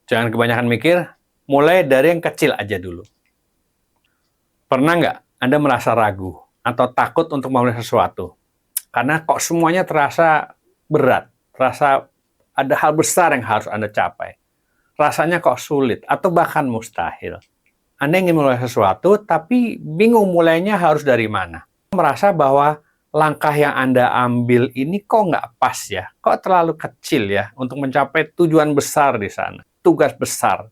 Jangan kebanyakan mikir, mulai dari yang kecil aja dulu. Pernah nggak Anda merasa ragu atau takut untuk memulai sesuatu? Karena kok semuanya terasa berat, terasa ada hal besar yang harus Anda capai. Rasanya kok sulit atau bahkan mustahil. Anda ingin mulai sesuatu, tapi bingung mulainya harus dari mana. Merasa bahwa langkah yang Anda ambil ini kok nggak pas ya, kok terlalu kecil ya untuk mencapai tujuan besar di sana, tugas besar.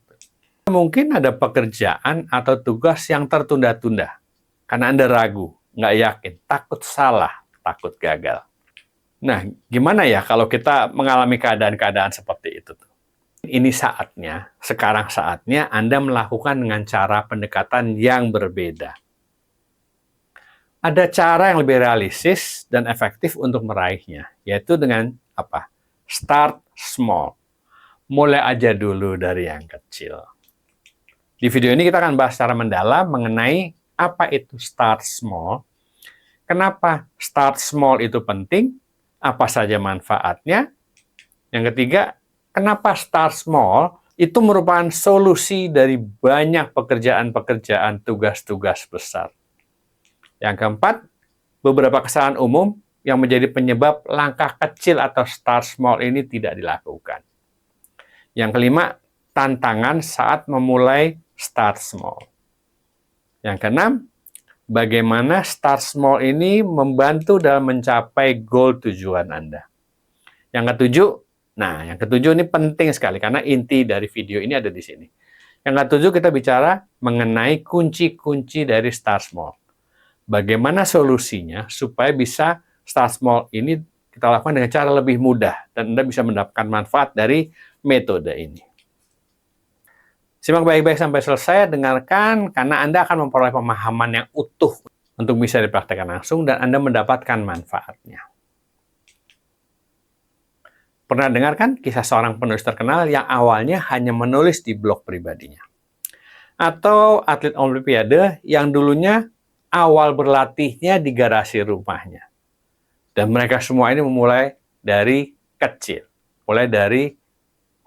Mungkin ada pekerjaan atau tugas yang tertunda-tunda, karena Anda ragu, nggak yakin, takut salah, takut gagal. Nah, gimana ya kalau kita mengalami keadaan-keadaan seperti itu? Ini saatnya, sekarang saatnya Anda melakukan dengan cara pendekatan yang berbeda. Ada cara yang lebih realistis dan efektif untuk meraihnya, yaitu dengan apa? Start small. Mulai aja dulu dari yang kecil. Di video ini kita akan bahas secara mendalam mengenai apa itu start small, kenapa start small itu penting, apa saja manfaatnya. Yang ketiga, kenapa start small itu merupakan solusi dari banyak pekerjaan-pekerjaan tugas-tugas besar. Yang keempat, beberapa kesalahan umum yang menjadi penyebab langkah kecil atau start small ini tidak dilakukan. Yang kelima, tantangan saat memulai start small. Yang keenam, bagaimana start small ini membantu dalam mencapai goal tujuan Anda. Yang ketujuh ini penting sekali karena inti dari video ini ada di sini. Yang ketujuh kita bicara mengenai kunci-kunci dari start small. Bagaimana solusinya supaya bisa start small ini kita lakukan dengan cara lebih mudah dan Anda bisa mendapatkan manfaat dari metode ini. Simak baik-baik sampai selesai, dengarkan, karena Anda akan memperoleh pemahaman yang utuh untuk bisa dipraktikkan langsung dan Anda mendapatkan manfaatnya. Pernah dengarkan kisah seorang penulis terkenal yang awalnya hanya menulis di blog pribadinya? Atau atlet olimpiade yang dulunya awal berlatihnya di garasi rumahnya? Dan mereka semua ini memulai dari kecil, mulai dari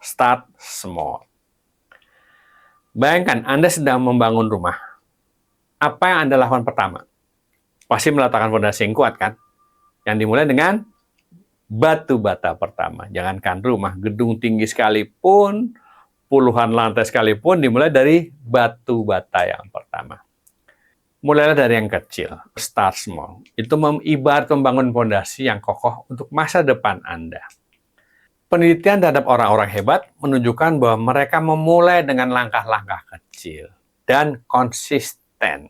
start small. Bayangkan Anda sedang membangun rumah. Apa yang Anda lakukan pertama? Pasti meletakkan fondasi yang kuat, kan? Yang dimulai dengan batu bata pertama. Jangankan rumah, gedung tinggi sekalipun, puluhan lantai sekalipun, dimulai dari batu bata yang pertama. Mulailah dari yang kecil, start small. Itu ibarat membangun fondasi yang kokoh untuk masa depan Anda. Penelitian terhadap orang-orang hebat menunjukkan bahwa mereka memulai dengan langkah-langkah kecil dan konsisten.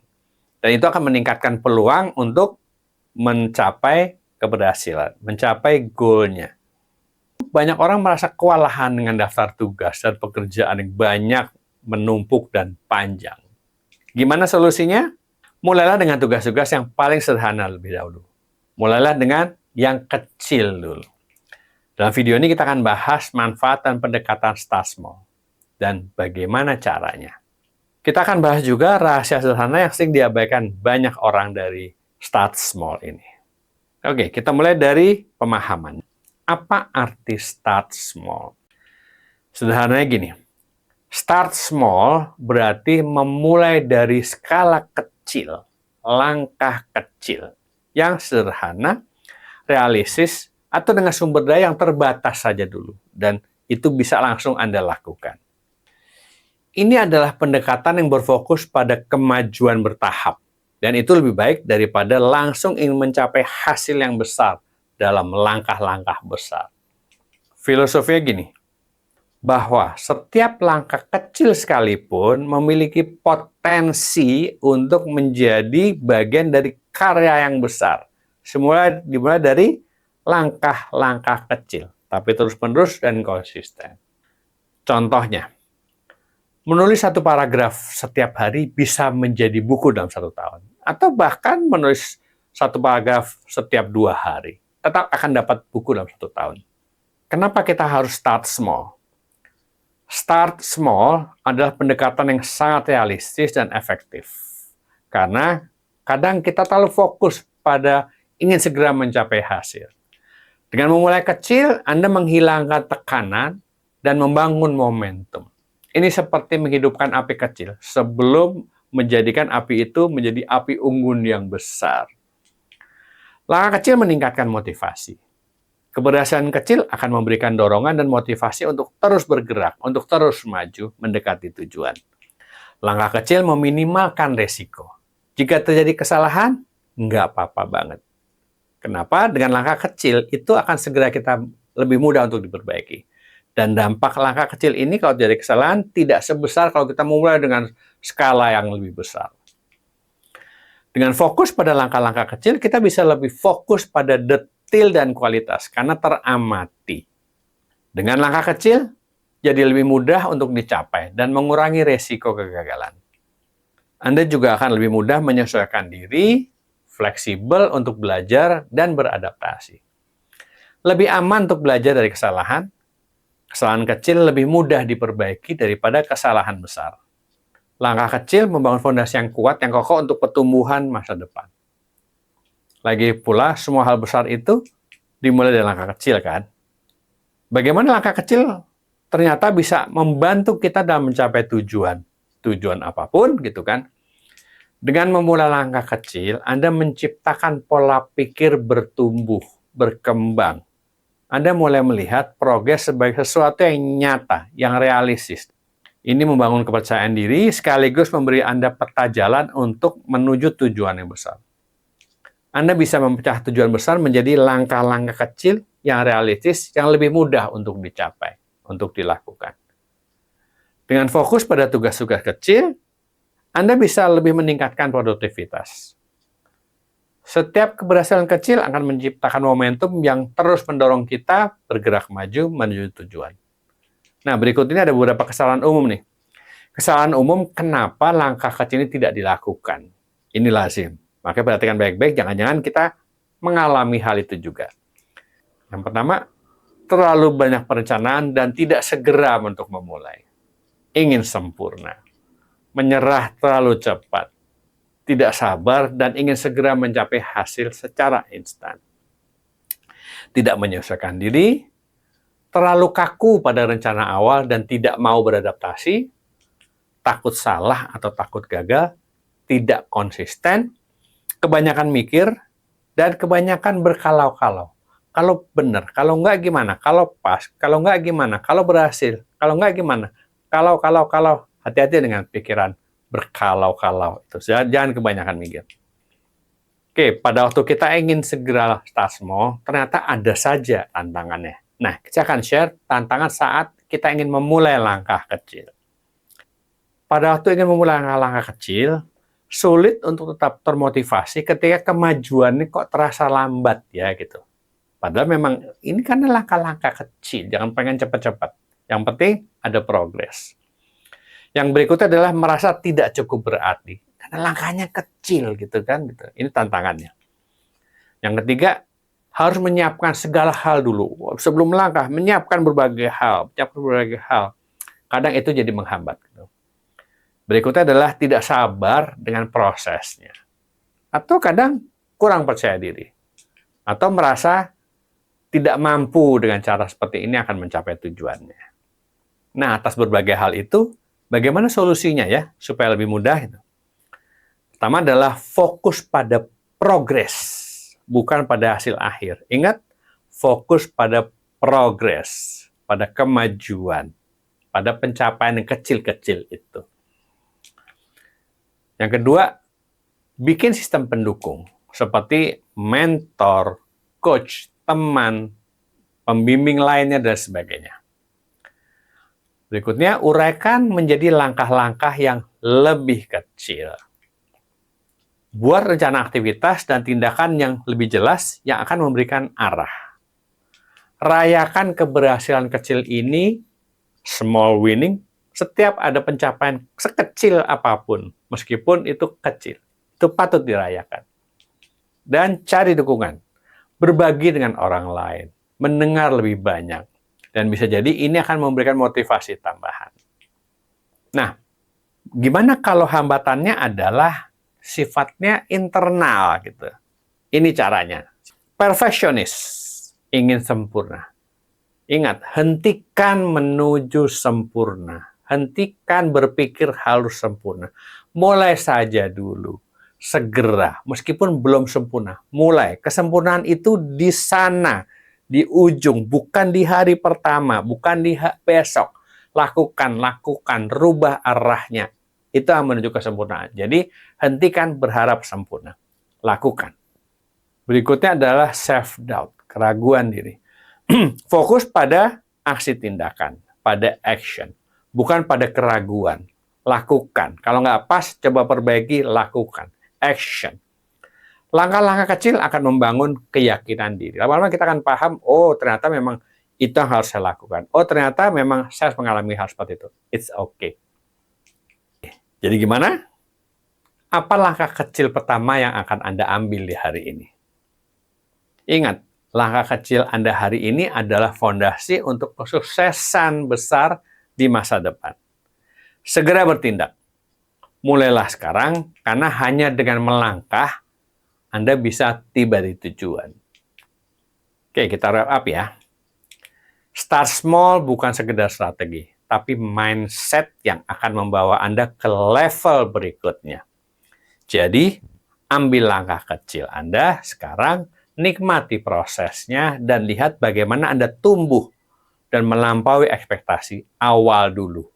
Dan itu akan meningkatkan peluang untuk mencapai keberhasilan, mencapai goal-nya. Banyak orang merasa kewalahan dengan daftar tugas dan pekerjaan yang banyak, menumpuk, dan panjang. Gimana solusinya? Mulailah dengan tugas-tugas yang paling sederhana lebih dahulu. Mulailah dengan yang kecil dulu. Dalam video ini kita akan bahas manfaat dan pendekatan start small dan bagaimana caranya. Kita akan bahas juga rahasia sederhana yang sering diabaikan banyak orang dari start small ini. Oke, kita mulai dari pemahaman. Apa arti start small? Sederhananya gini, start small berarti memulai dari skala kecil, langkah kecil, yang sederhana, realistis, atau dengan sumber daya yang terbatas saja dulu. Dan itu bisa langsung Anda lakukan. Ini adalah pendekatan yang berfokus pada kemajuan bertahap. Dan itu lebih baik daripada langsung ingin mencapai hasil yang besar dalam langkah-langkah besar. Filosofinya gini, bahwa setiap langkah kecil sekalipun memiliki potensi untuk menjadi bagian dari karya yang besar. Semula dimulai dari langkah-langkah kecil, tapi terus-menerus dan konsisten. Contohnya, menulis satu paragraf setiap hari bisa menjadi buku dalam 1 tahun. Atau bahkan menulis satu paragraf setiap 2 hari. Tetap akan dapat buku dalam 1 tahun. Kenapa kita harus start small? Start small adalah pendekatan yang sangat realistis dan efektif. Karena kadang kita terlalu fokus pada ingin segera mencapai hasil. Dengan memulai kecil, Anda menghilangkan tekanan dan membangun momentum. Ini seperti menghidupkan api kecil sebelum menjadikan api itu menjadi api unggun yang besar. Langkah kecil meningkatkan motivasi. Keberhasilan kecil akan memberikan dorongan dan motivasi untuk terus bergerak, untuk terus maju, mendekati tujuan. Langkah kecil meminimalkan resiko. Jika terjadi kesalahan, nggak apa-apa banget. Kenapa? Dengan langkah kecil, itu akan segera kita lebih mudah untuk diperbaiki. Dan dampak langkah kecil ini kalau terjadi kesalahan, tidak sebesar kalau kita memulai dengan skala yang lebih besar. Dengan fokus pada langkah-langkah kecil, kita bisa lebih fokus pada detail dan kualitas, karena teramati. Dengan langkah kecil, jadi lebih mudah untuk dicapai dan mengurangi resiko kegagalan. Anda juga akan lebih mudah menyesuaikan diri, fleksibel untuk belajar, dan beradaptasi. Lebih aman untuk belajar dari kesalahan. Kesalahan kecil lebih mudah diperbaiki daripada kesalahan besar. Langkah kecil membangun fondasi yang kuat, yang kokoh untuk pertumbuhan masa depan. Lagi pula, semua hal besar itu dimulai dari langkah kecil, kan? Bagaimana langkah kecil ternyata bisa membantu kita dalam mencapai tujuan apapun, gitu kan? Dengan memulai langkah kecil, Anda menciptakan pola pikir bertumbuh, berkembang. Anda mulai melihat progres sebagai sesuatu yang nyata, yang realistis. Ini membangun kepercayaan diri, sekaligus memberi Anda peta jalan untuk menuju tujuan yang besar. Anda bisa memecah tujuan besar menjadi langkah-langkah kecil yang realistis, yang lebih mudah untuk dicapai, untuk dilakukan. Dengan fokus pada tugas-tugas kecil, Anda bisa lebih meningkatkan produktivitas. Setiap keberhasilan kecil akan menciptakan momentum yang terus mendorong kita bergerak maju menuju tujuan. Nah, berikut ini ada beberapa kesalahan umum nih. Kesalahan umum kenapa langkah kecil ini tidak dilakukan. Ini lazim. Makanya perhatikan baik-baik, jangan-jangan kita mengalami hal itu juga. Yang pertama, terlalu banyak perencanaan dan tidak segera untuk memulai. Ingin sempurna. Menyerah terlalu cepat. Tidak sabar dan ingin segera mencapai hasil secara instan. Tidak menyesuaikan diri, terlalu kaku pada rencana awal dan tidak mau beradaptasi, takut salah atau takut gagal, tidak konsisten, kebanyakan mikir, dan kebanyakan berkalau-kalau. Kalau benar, kalau enggak gimana, kalau pas, kalau enggak gimana, kalau berhasil, kalau enggak gimana, kalau, hati-hati dengan pikiran berkalau-kalau. Itu jangan kebanyakan mikir. Oke, pada waktu kita ingin segera start small, ternyata ada saja tantangannya. Nah, saya akan share tantangan saat kita ingin memulai langkah kecil. Pada waktu ingin memulai langkah kecil, sulit untuk tetap termotivasi ketika kemajuannya kok terasa lambat ya gitu. Padahal memang ini kan langkah-langkah kecil, jangan pengen cepat-cepat. Yang penting ada progres. Yang berikutnya adalah merasa tidak cukup berarti. Karena langkahnya kecil gitu kan. Gitu. Ini tantangannya. Yang ketiga, harus menyiapkan segala hal dulu. Sebelum melangkah, menyiapkan berbagai hal. Kadang itu jadi menghambat. Gitu. Berikutnya adalah tidak sabar dengan prosesnya. Atau kadang kurang percaya diri. Atau merasa tidak mampu dengan cara seperti ini akan mencapai tujuannya. Nah, atas berbagai hal itu, bagaimana solusinya ya, supaya lebih mudah? Pertama adalah fokus pada progres, bukan pada hasil akhir. Ingat, fokus pada progres, pada kemajuan, pada pencapaian yang kecil-kecil itu. Yang kedua, bikin sistem pendukung, seperti mentor, coach, teman, pembimbing lainnya, dan sebagainya. Berikutnya, uraikan menjadi langkah-langkah yang lebih kecil. Buat rencana aktivitas dan tindakan yang lebih jelas yang akan memberikan arah. Rayakan keberhasilan kecil ini, small winning, setiap ada pencapaian sekecil apapun, meskipun itu kecil. Itu patut dirayakan. Dan cari dukungan. Berbagi dengan orang lain. Mendengar lebih banyak. Dan bisa jadi ini akan memberikan motivasi tambahan. Nah, gimana kalau hambatannya adalah sifatnya internal gitu. Ini caranya. Perfeksionis, ingin sempurna. Ingat, hentikan menuju sempurna. Hentikan berpikir harus sempurna. Mulai saja dulu. Segera, meskipun belum sempurna. Mulai. Kesempurnaan itu di sana, di ujung, bukan di hari pertama, bukan di besok. Lakukan, rubah arahnya. Itu yang menuju kesempurnaan. Jadi, hentikan berharap sempurna. Lakukan. Berikutnya adalah self-doubt, keraguan diri. Fokus pada aksi tindakan, pada action. Bukan pada keraguan. Lakukan. Kalau nggak pas, coba perbaiki, lakukan. Action. Langkah-langkah kecil akan membangun keyakinan diri. Lama-lama kita akan paham, oh ternyata memang itu yang harus saya lakukan. Oh ternyata memang saya harus mengalami hal seperti itu. It's okay. Jadi gimana? Apa langkah kecil pertama yang akan Anda ambil di hari ini? Ingat, langkah kecil Anda hari ini adalah fondasi untuk kesuksesan besar di masa depan. Segera bertindak. Mulailah sekarang, karena hanya dengan melangkah, Anda bisa tiba di tujuan. Oke, kita wrap up ya. Start small bukan sekedar strategi, tapi mindset yang akan membawa Anda ke level berikutnya. Jadi, ambil langkah kecil Anda sekarang, nikmati prosesnya, dan lihat bagaimana Anda tumbuh dan melampaui ekspektasi awal dulu.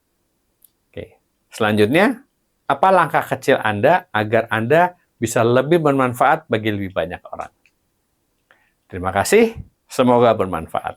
Oke, selanjutnya, apa langkah kecil Anda agar Anda bisa lebih bermanfaat bagi lebih banyak orang? Terima kasih, semoga bermanfaat.